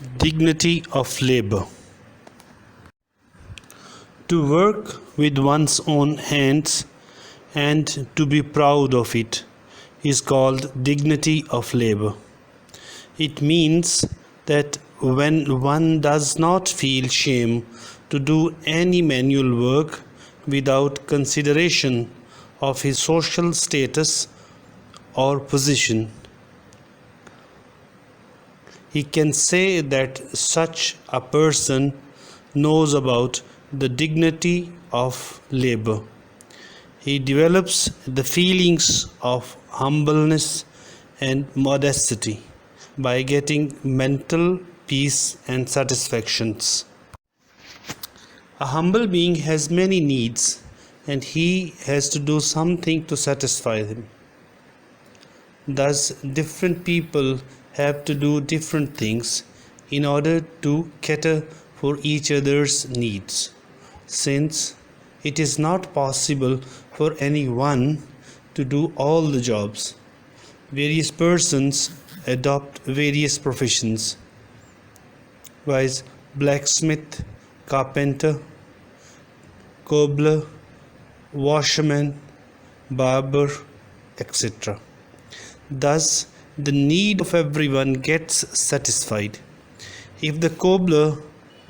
Dignity of labor. To work with one's own hands and to be proud of it is called dignity of labor. It means that when one does not feel shame to do any manual work without consideration of his social status or position, he can say that such a person knows about the dignity of labor. He develops the feelings of humbleness and modesty by getting mental peace and satisfactions. A humble being has many needs and he has to do something to satisfy them. Thus, different people have to do different things in order to cater for each other's needs, since it is not possible for anyone to do all the jobs. Various persons adopt various professions, viz. Blacksmith, carpenter, cobbler, washerman, barber, etc. Thus, the need of everyone gets satisfied. If the cobbler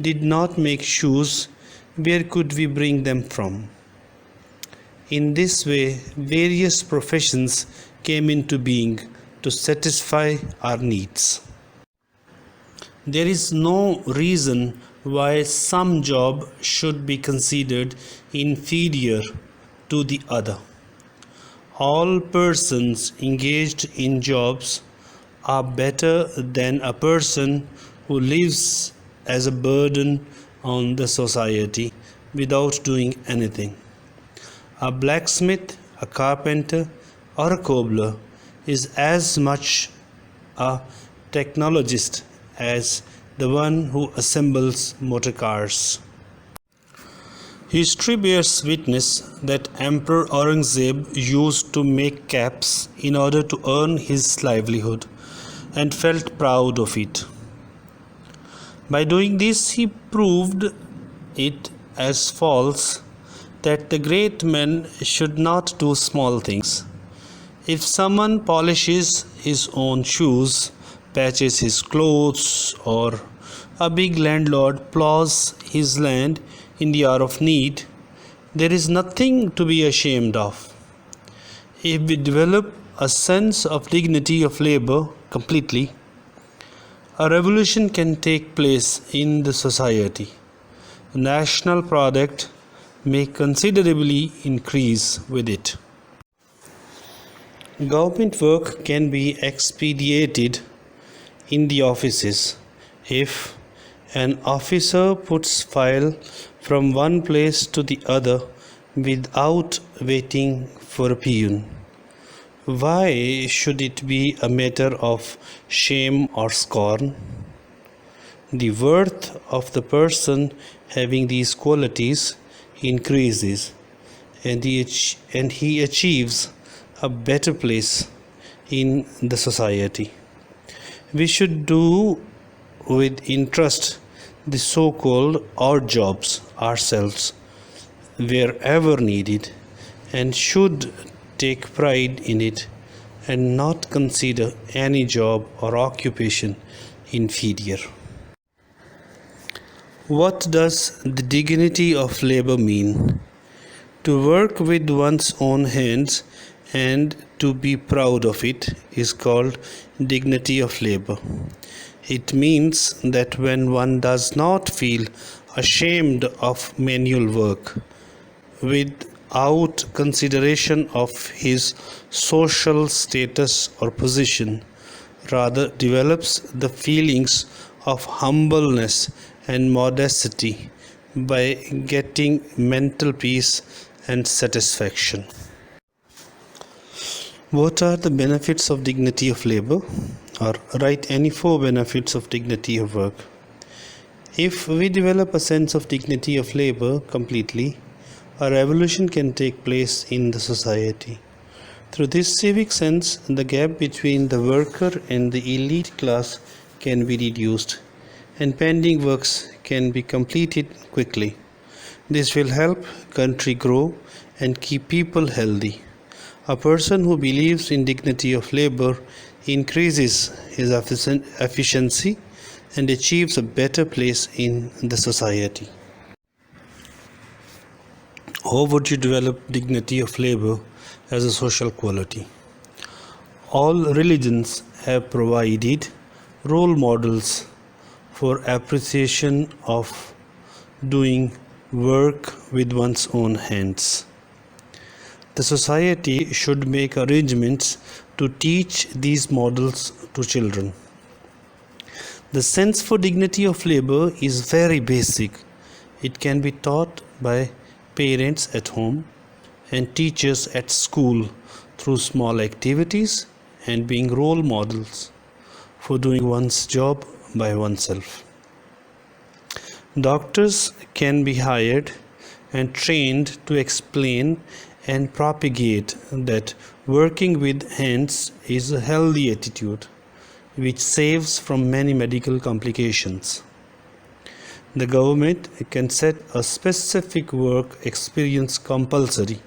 did not make shoes, where could we bring them from? In this way, various professions came into being to satisfy our needs. There is no reason why some job should be considered inferior to the other. All persons engaged in jobs are better than a person who lives as a burden on the society without doing anything. A blacksmith, a carpenter, or a cobbler is as much a technologist as the one who assembles motor cars. History bears witness that Emperor Aurangzeb used to make caps in order to earn his livelihood and felt proud of it. By doing this, he proved it as false that the great men should not do small things. If someone polishes his own shoes, patches his clothes, or a big landlord plows his land in the hour of need, there is nothing to be ashamed of. If we develop a sense of dignity of labor completely, a revolution can take place in the society. The national product may considerably increase with it. Government work can be expedited in the offices if an officer puts file from one place to the other without waiting for a peon. Why should it be a matter of shame or scorn? The worth of the person having these qualities increases, and he achieves a better place in the society. We should do with interest the so-called odd jobs ourselves wherever needed, and should take pride in it and not consider any job or occupation inferior. What does the dignity of labor mean? To work with one's own hands and to be proud of it is called dignity of labor. It means that when one does not feel ashamed of manual work without consideration of his social status or position, rather develops the feelings of humbleness and modesty by getting mental peace and satisfaction. What are the benefits of dignity of labor? Or write any 4 benefits of dignity of work. If we develop a sense of dignity of labor completely, a revolution can take place in the society. Through this civic sense, the gap between the worker and the elite class can be reduced, and pending works can be completed quickly. This will help country grow and keep people healthy. A person who believes in dignity of labor increases his efficiency and achieves a better place in the society. How would you develop dignity of labor as a social quality? All religions have provided role models for appreciation of doing work with one's own hands. The society should make arrangements to teach these models to children. The sense for dignity of labor is very basic. It can be taught by parents at home and teachers at school through small activities and being role models for doing one's job by oneself. Doctors can be hired and trained to explain and propagate that working with hands is a healthy attitude which saves from many medical complications. The government can set a specific work experience compulsory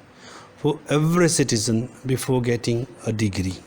for every citizen before getting a degree.